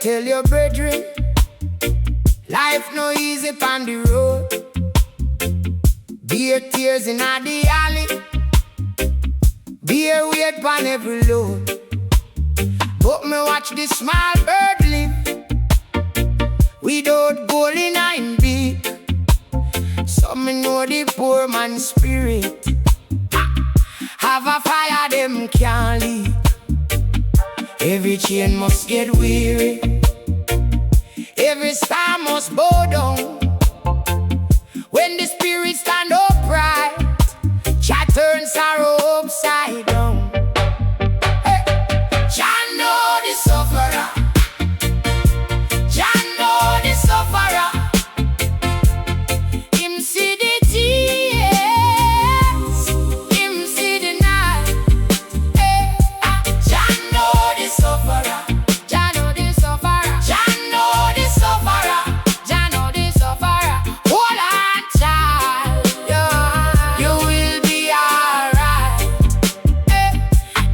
tell your brethren, life no easy on the road. Bear tears in the alley, bear weight on every load. But me watch this small bird live without gold in him beak. So me know the poor man's spirit have a fire them can't leak. Every chain must get weary, every star must bow down. When the spirit stand upright, Jah turn sorrow upside down. Hey. Jah know the sufferer, Jah know the sufferer. Him see the tears, him see the night. Hey. Jah know the sufferer, Jah know the sufferer, Jah know the sufferer, Jah know the sufferer. Hold on, child, you will be alright. Hey.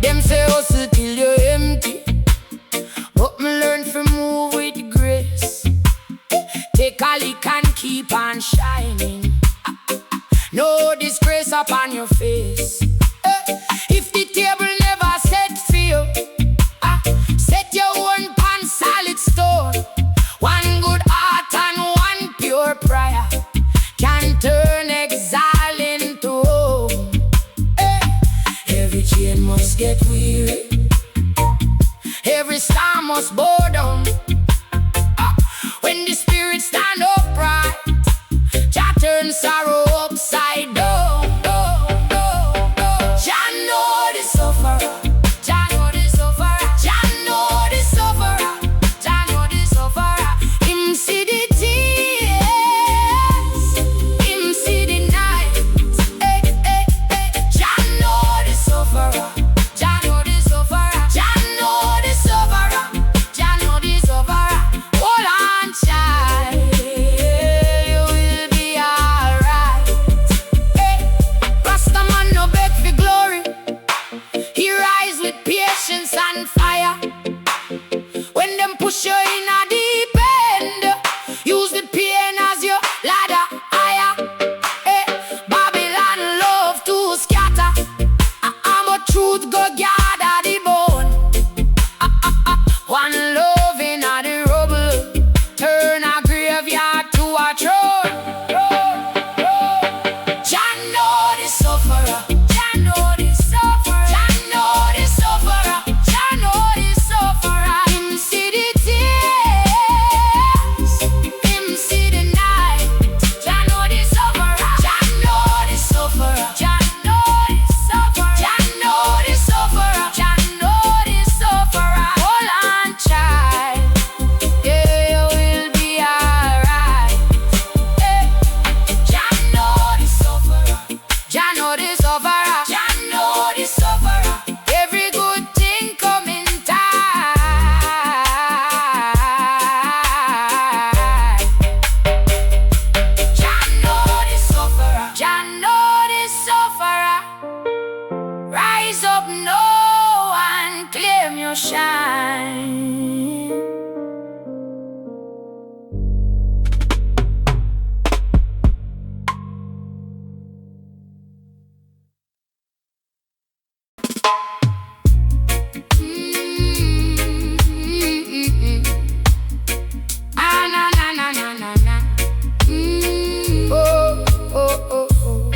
Them say hustle till you're empty, but me learn to move with grace. Take a lick and keep on shining. No disgrace upon your face. If the table never set for you, set your own pan solid stone. One good heart and one pure prayer can turn exile into home. Every chain must get weary, every star must bow down. When the spirit stand upright, Jah turn sorrow upside down. Jah know the sufferer, Jah know the sufferer, Jah know the sufferer, Jah know the sufferer. Him see the tears, him see the night. Hey, hey, hey. Jah know the sufferer, Jah know the sufferer, Jah know the sufferer, Jah know the sufferer. Hold on, child, you will be alright. Hey, Rasta man no beg for glory, he rise with patience and fire. When them push you in a deep end, use the pain as your ladder higher. Hey, Babylon love to scatter, but truth go gather the bone. One love in a the rubble, turn a graveyard to a throne. Jah know the sufferer, Jah know the sufferer, Jah know the sufferer, Jah know the sufferer. Him see the tears, him see the night. Jah know the sufferer, Jah know the sufferer, Jah know the sufferer, Jah know the sufferer, Jah know the sufferer. Hold on, child, you will be alright. Hey. Jah know the sufferer, Jah know the sufferer, Jah know the sufferer. Every good thing come in time. Jah know the sufferer, Jah know the sufferer. Rise up now and claim your shine. Na na na na na na. Oh oh oh oh.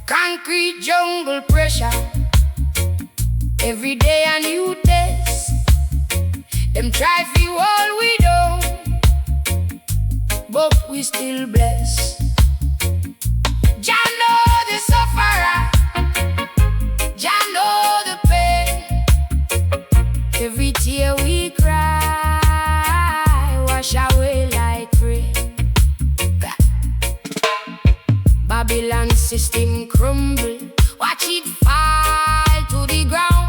Concrete jungle pressure, every day a new test. Them try fi wall we down, but we still blessed. Jah know the sufferer, Jah know the pain. Every tear we cry, wash away like rain. Babylon system crumble, watch it fall to the ground.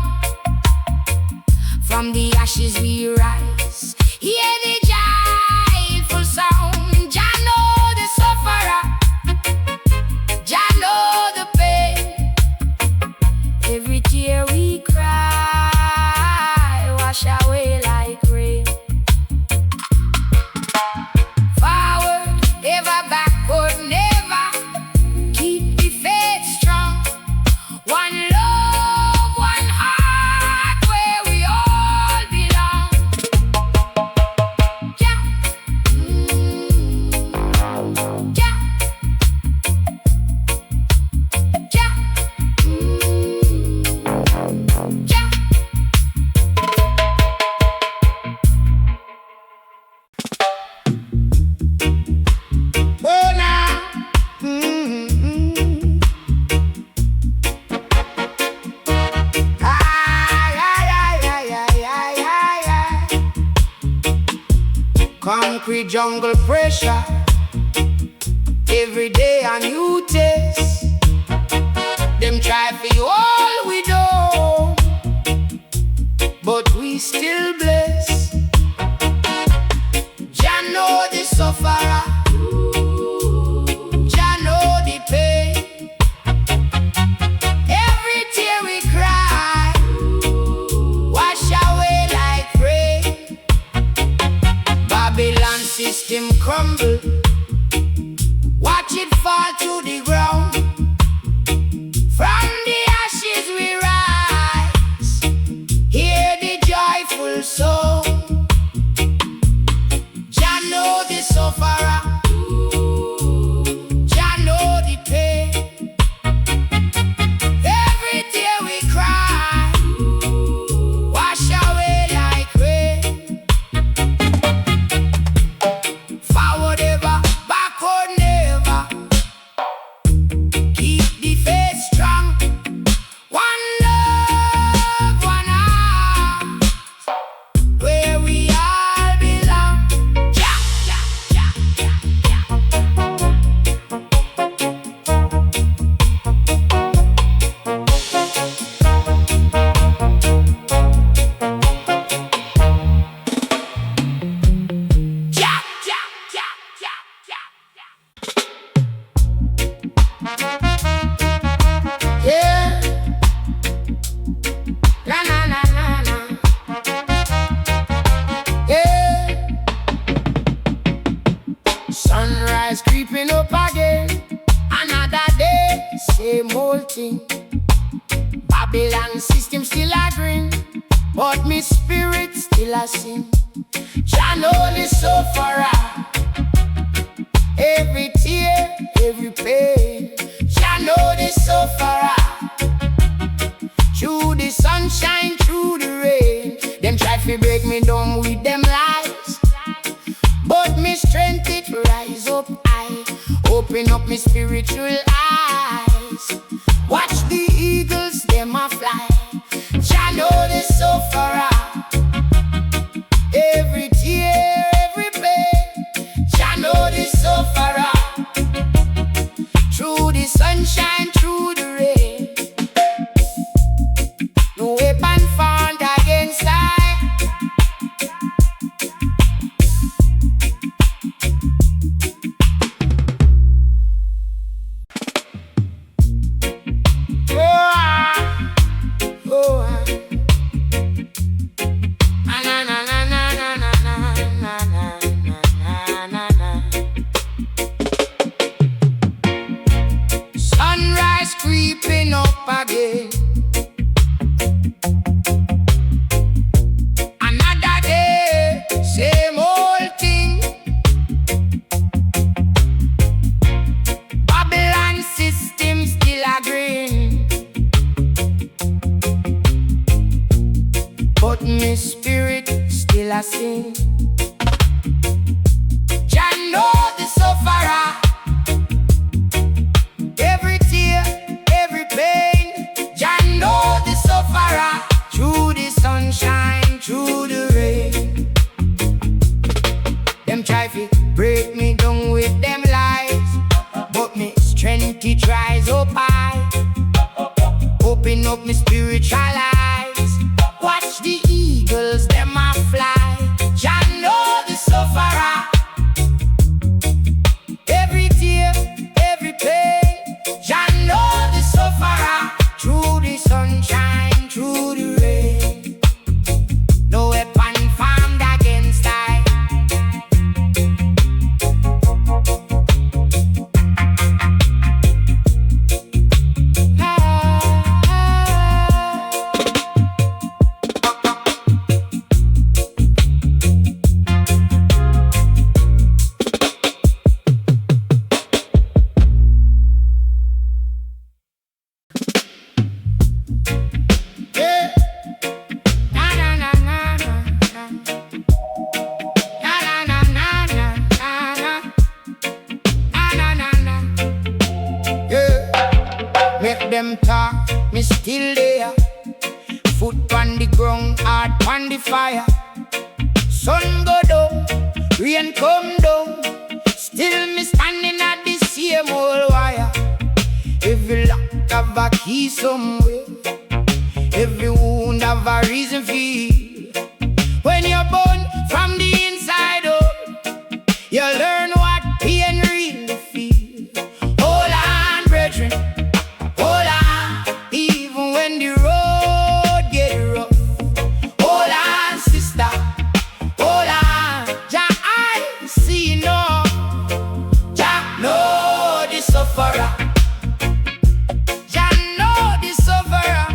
From the ashes we rise, hear the joyful sound. Jah know the sufferer, Jah know the pain. Every tear we cry, wash away Concrete jungle pressure. Every day a new test. Them try for all we know, but we still bless. Jah know the sufferer, Jah know the pain. Every tear we cry, wash away like rain. Babylon system crumble, watch it fall to the ground. From the ashes we rise, hear the joyful song. Jah know the sufferer, Jah know the pain. Every tear we cry, wash away like rain. Forward ever, backward never. Keep the faith strong. One love, one heart, where we all belong. Jah, Jah, Jah, Jah, Jah, Jah, yeah. La la la la la. Yeah. Sunrise creeping up again. Another day, same old thing. Babylon system still a grin, but me spirit still a sing. Jah know the sufferer, every tear, every pain. Jah know the sufferer, through the sunshine, through the rain. Them try to break me down with them lies, but me strength it rise up high. Open up me spiritual eyes, watch the eagles, them a fly. Jah know the sufferer, every tear, every pain. Jah know the sufferer, through the sunshine, through the rain. No weapon found against I. Oh, ah. Ah, na, na, na, na, na, na, na, na, na, na, na. Sunrise creeping up again. Another day, same old thing. Babylon system still a grin, but me spirit still a sing. Jah know the sufferer, every tear, every pain. Jah know the sufferer, through the sunshine, through the rain. Them try to break me down with them lies, but me strength it rise up high. Open up me spiritual eyes, watch the eagles, them a fly. Jah know the sufferer, every tear, every pain. Jah know the sufferer, through the sunshine, through the rain. No weapon formed against I. Them talk, me still there. Foot on the ground, heart on the fire. Sun go down, rain come down, still me standing at the same old wire. Every lock have a key somewhere, every wound have a reason for it. When you're born from the inside out, you learn what pain really feel. Hold on, brethren, hold on, even when the road get rough. Hold on, sister, hold on. Jah I see no, Jah know the sufferer. Jah know the sufferer.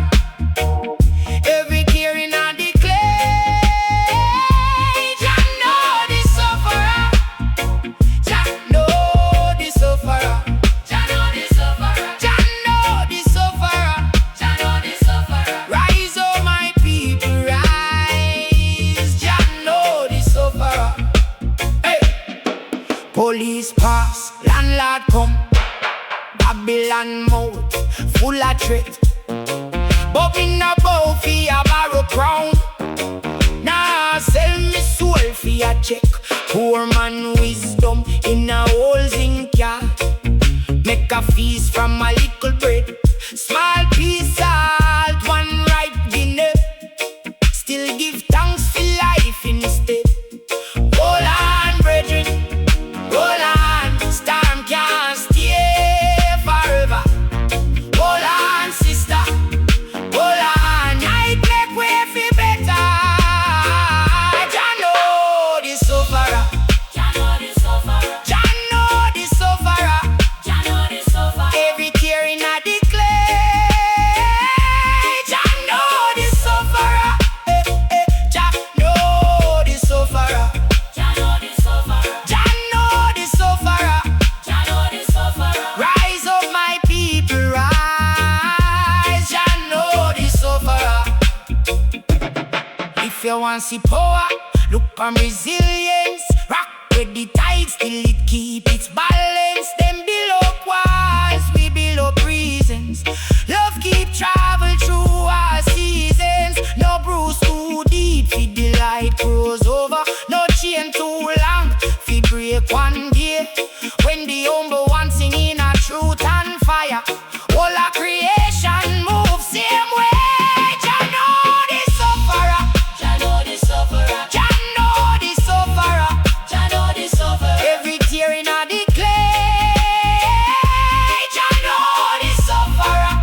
Every tear in the clay, Jah know the sufferer. Jah know the sufferer. Jah know the sufferer. Jah know the sufferer. Jah know the sufferer. Rise, oh my people, rise. Jah know the sufferer. Hey. Police pass, landlord come, Babylon mouth full of threat. But me no bow for a borrow crown. Nah, sell me soul for a check. Poor man wisdom in a whole zinc yard. Make a feast from a little bread, small piece salt, one ripe guinea. Still give thanks for life instead. Hold on, brethren, hold on. Storm can't stay forever. Hold on, sister, hold on. Night make way for better. Jah know the sufferer. Jah know the sufferer. Jah know the sufferer. Jah know the sufferer. Every tear in the clay, Jah know the sufferer. Jah know the sufferer. Jah know the sufferer. Jah know the sufferer. Jah know the sufferer. Rise up, my people, rise. Jah know the sufferer. If you want see power, look on resilience. Rock with the tide, still it keep its balance. Them build up walls, we build up reasons. Love keep travel through our seasons. No bruise too deep, feed the light grows over. No chain too long, feed break one day. When the humble one singing a truth and fire, all our creation moves same way. Jah know the sufferer. Jah know the sufferer. Jah know the sufferer. Jah know the sufferer. Every tear in the clay, Jah know the sufferer.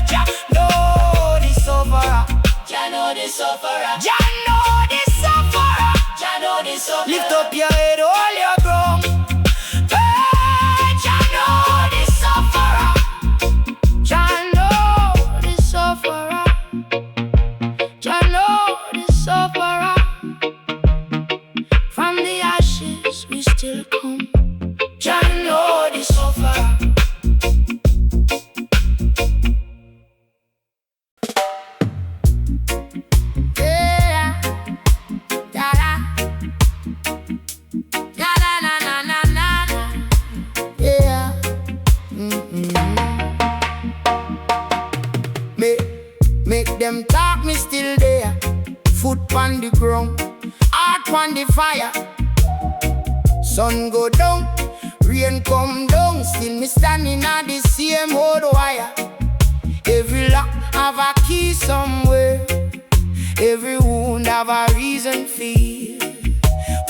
Jah know the sufferer. Jah know the sufferer. Jah know the sufferer. Jah know the sufferer. Lift up your head, hold your ground. Jah know the sufferer. Jah know the sufferer. Jah know the sufferer. From the ashes we still come. Jah know the sufferer. Yeah, da-da. Da-da-na-na-na-na. Yeah. Make them talk, me still there. Foot on the ground, heart on the fire. Sun go down, rain come down, still me standing on the same old wire. Every lock have a key somewhere, every wound have a reason feel.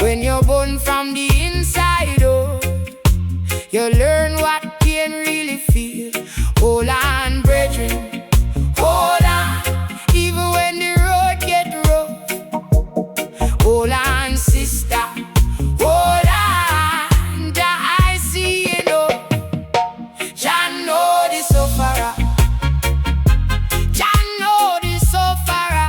When you're born from the inside out, you learn what pain really feel. Hold on, brethren, hold on, even when the road get rough. Hold on, sister, hold on. Jah I see you know. Jah know the sufferer. Jah know the sufferer.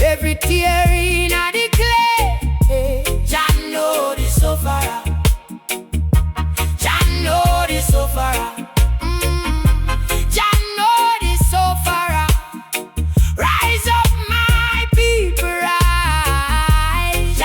Every tear in the clay, Jah know the sufferer. Jah know the sufferer. Jah know the sufferer. Rise up, my people, rise.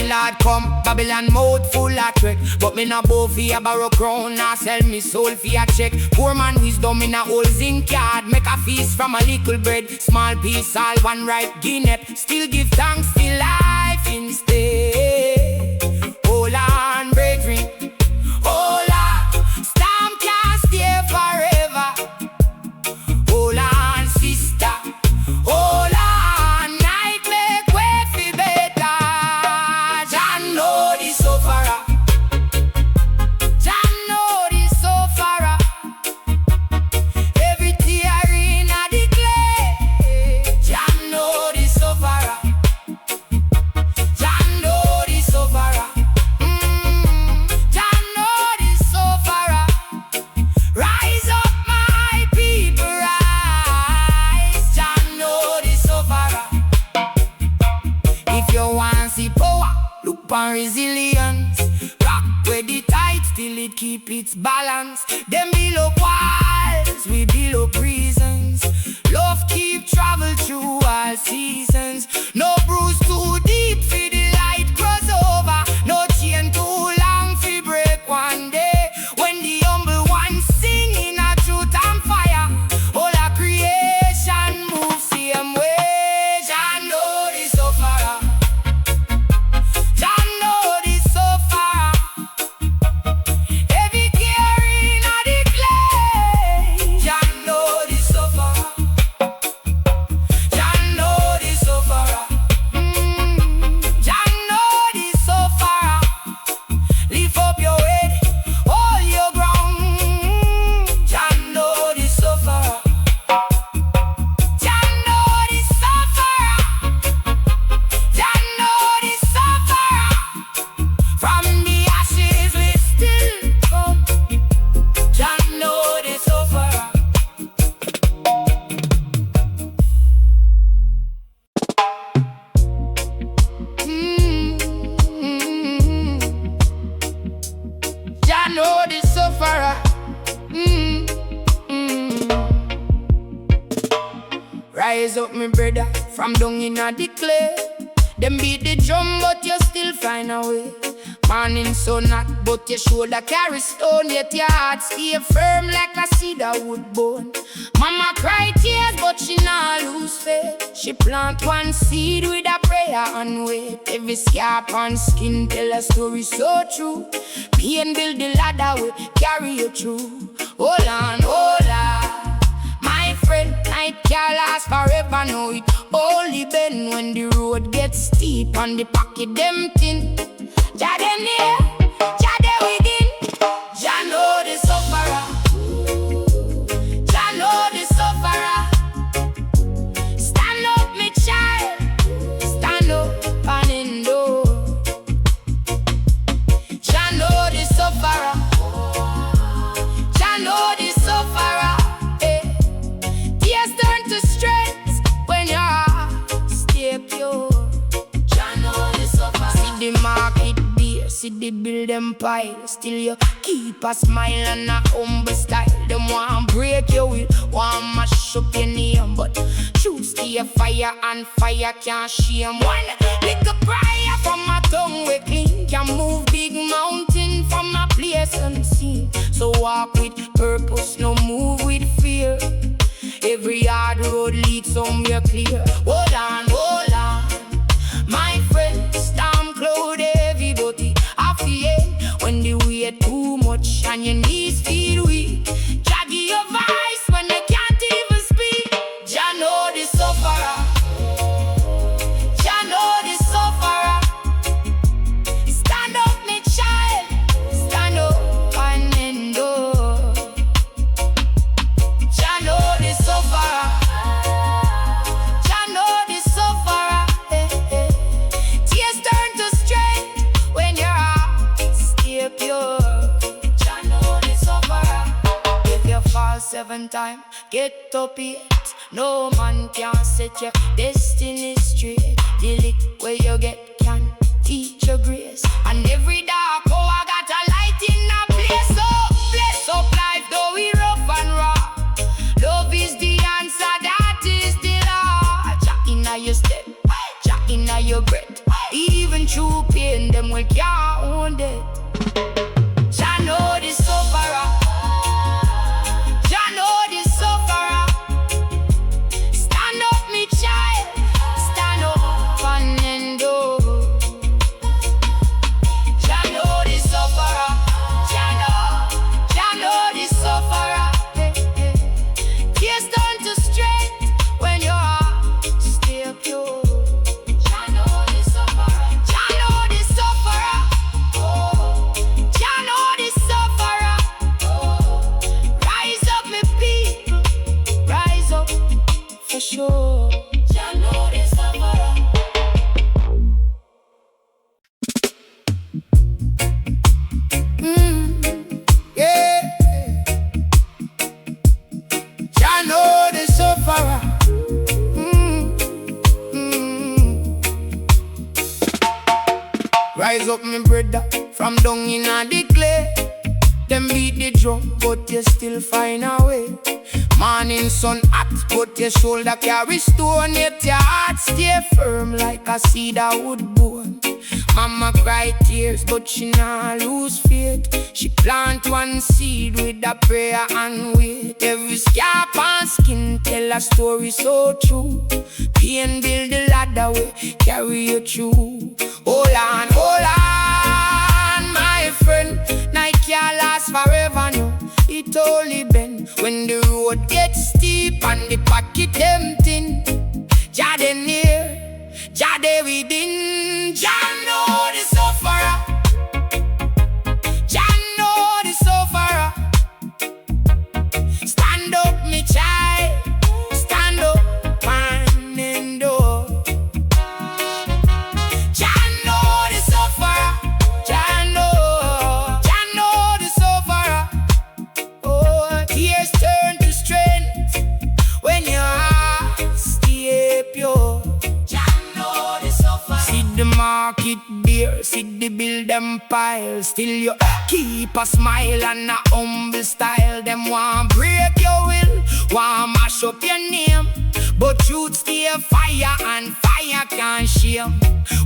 Landlord come, Babylon mouth full of trick. But me no bow for a borrow crown, nah sell me soul for a check. Poor man wisdom in a whole zinc yard. Make a feast from a little bread. Small piece, all one ripe guinea. Still give thanks for life instead. Hold on, brethren. Hold on. Storm can't stay forever. Hold on, sister. Hold on. Night make way for better. Jah know the sufferer. Jah know the sufferer. Every tear in a the clay. Jah know the sufferer. Jah know the sufferer. Jah know the sufferer. Rise up, my people, rise. Jah know the sufferer. If you want see power, look on resilience. Rock with the tight till it keep its balance. Them build up walls, we build up reasons. Love keep travel through all seasons. No bruise too deep for the light cross over. No chain too long for break one day. When the humble ones sing in a truth and fire, all our creation moves same way. Jah know the sufferer. Jah know the sufferer. Every care in a the clay. Jah know the sufferer. Jah know the sufferer. Jah know the sufferer. Lift up your head, hold your ground. Jah know the sufferer. Jah know the sufferer. Jah know the sufferer. From the ashes we still come. Jah know the sufferer. Jah know the sufferer. Rise up, my brother, from down in a the clay. Them beat the drum, but you still find a way. Morning sun hot, but your shoulder carry stone. Yet your heart stay firm like a cedar wood bone. Mama cry tears, but she not lose faith. She plant one seed with a prayer and wait. Every scar on skin tell a story so true. Pain build the ladder will carry you through. Hold on, my friend. Night can't last forever, no it only bend when the road gets steep and the pocket them thin. Jah dem near, Jah dey within. Jah know the sufferer. Jah know the sufferer. Stand up, me child. Stand up and endure. Jah know the sufferer. Jah know the sufferer. Tears turn to strength when your heart stay pure. Jah know the sufferer. See the market beer, see the build empire. Still you keep a smile and a humble style. Them want break your will, want mash up your name, but choose the fire and fire can't shame. One little prayer from my tongue we clean can move big mountain from a place unseen. So walk with purpose, no move with fear. Every hard road leads somewhere clear. Hold on, my friend. Storm cloud heavy, but the fear when the weight too much and your knees feel weak. Jah give your voice when you can't even speak. Jah know the sufferer. Jah know the sufferer. Stand up, me child. Stand up and endure. Jah know the sufferer. Jah know the sufferer. Tears turn to strength when your heart stay pure. Jah know the sufferer. If you fall 7 times, get up 8. No man can set your destiny straight. The lick where you get can teach your grace. And every dark hour got a light in a place. So bless up life though we rough and raw. Love is the answer, that is the law. Jah inna your step, Jah inna your breath. Even through pain for sure. Jah know the sufferer. Yeah. Jah know the sufferer. Rise up, me brother, from down in the clay. Them beat the drum, but you still find a way. Morning sun hot, but your shoulder carry stone. Yet your heart stay firm like a cedar wood bone. Mama cry tears, but she not lose faith. She plant one seed with a prayer and wait. Every scar on skin tell a story so true. Pain build the ladder way, carry you through. Hold on, my friend. Night can't last forever, no. It only bend when the road gets steep and the pocket empty. Jah dey near, Jah dey within. Jah know the sufferer. Jah know the sufferer. Stand up, me child. Stand up, man and door. Jah know the sufferer. Jah know the sufferer. Oh, tears turn to strength when your heart stay pure. See the market there, see the bill them pile. Still you keep a smile and a humble style. Them want break your will, want mash up your name. But truth stay fire and fire can't shame.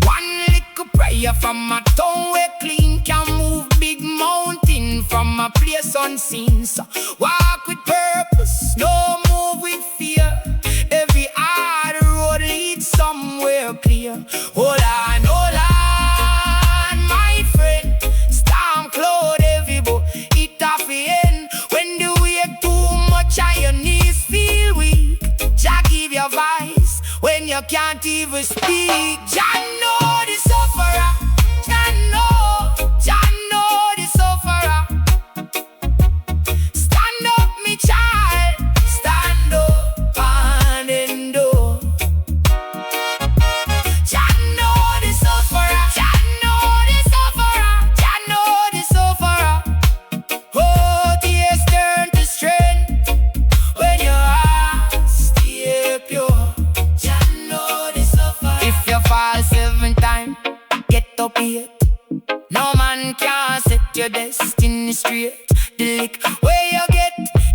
One little prayer from my tongue way clean can move big mountain from a place unseen. So walk with purpose, no move with fear. Every hard road leads somewhere clear. Hold on, my friend. Storm cloud every boat, it off the end. When the wake too much and your knees feel weak, Jah give your voice when you can't even speak. Jah know the sufferer. Jah know the sufferer. Stand up, me child. Stand up and endure. Jah know the sufferer. Jah know the sufferer. Jah know the sufferer. Oh, tears turn to strength when your heart stay pure. Jah know the sufferer. If you fall 7 times, get up 8. No man can set your destiny straight. The lick where you get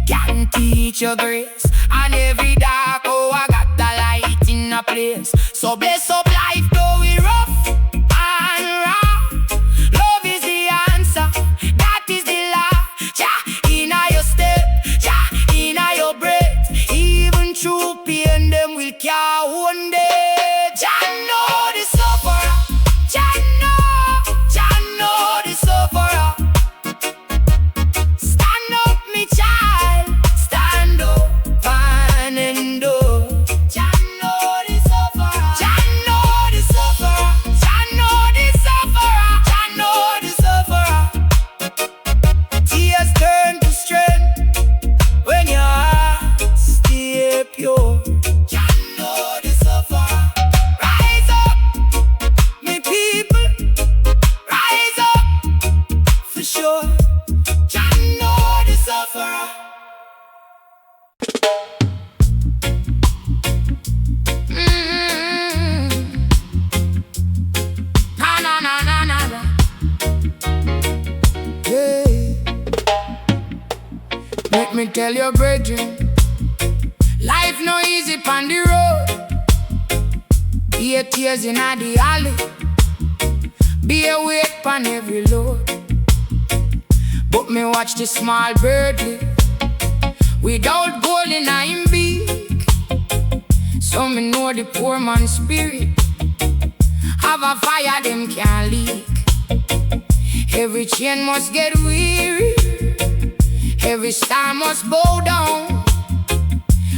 can teach your grace. And every dark hour I got the light in a place. So bless up life though we rough and raw. Love is the answer, that is the law. Jah inna your step, Jah inna your breath. Even through pain them will care one day. Jah know the sufferer. Jah know the sufferer. Stand up, me child. Stand up and endure. Jah know the sufferer. Jah know the sufferer. Jah know the sufferer. Jah know the sufferer. Tears turn to strength when your heart stay pure. Jah know the sufferer. Rise up, me people. Rise up for sure. Jah know the sufferer. Na. Yeah. Let me tell you, brethren, life no easy pon the road. Be a tears in the alley, be a weight pon every load. But me watch the small bird live without gold in him beak. So me know the poor man's spirit have a fire them can't leak. Every chain must get weary, every star must bow down.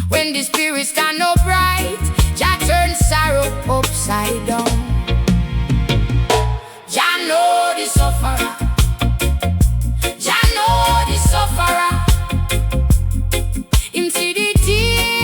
When the spirit stand upright, Jah turn sorrow upside down. Jah know the sufferer. Jah know the sufferer. Him see the tears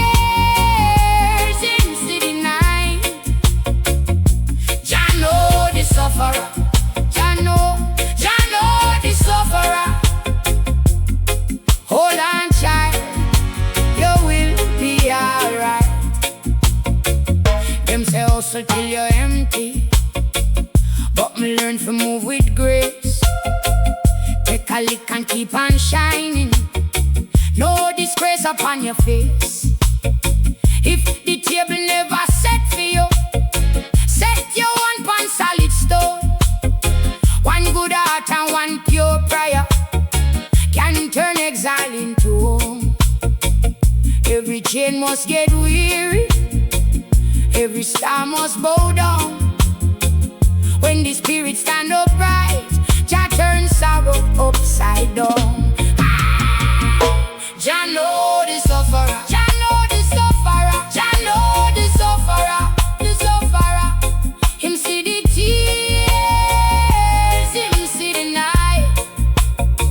hustle till you're empty, but me learn to move with grace. Take a lick and keep on shining. No disgrace upon your face. If the table never set for you, set your one pan solid stone. One good heart and one pure prayer can turn exile into home. Every chain must get weary, every star must bow down. When the spirit stand upright, Jah turn sorrow upside down. Jah know the sufferer, Jah know the sufferer, Jah know the sufferer, the sufferer. Him see the tears, him see the night.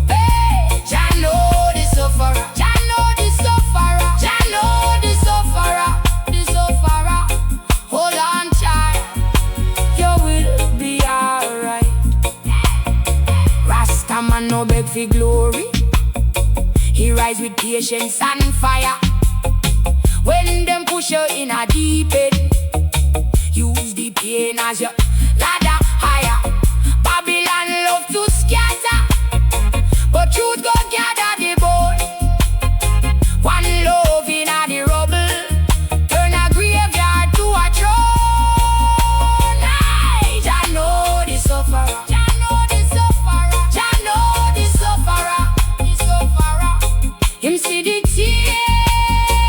Hey, Jah know the sufferer, Jah know the sufferer, Jah know the sufferer, the sufferer. Hold on, child, you will be alright. Rasta man no beg for glory, he rise with patience and fire. When them push you in a deep end, use the pain as your ladder higher. Babylon love to scatter, but truth go gather the bone. One love in a the rubble, turn a graveyard to a throne. Jah know the sufferer, Jah know the sufferer, Jah know the sufferer, the sufferer. Him see the tears,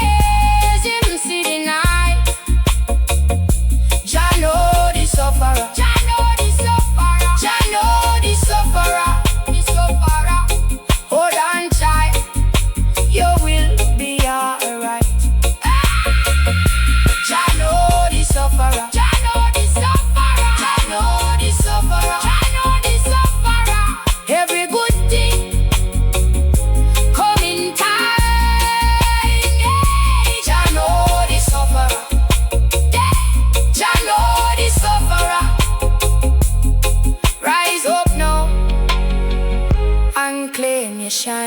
him see the night. Jah know the sufferer, Jah know the sufferer, Jah know the sufferer, the sufferer. Hold on, child, you will be alright. Jah know the sufferer, Jah know the sufferer, Jah know the sufferer, Jah know the sufferer. Every good thing come in time. Jah know the sufferer, Jah know the sufferer. Rise up now and claim your shine.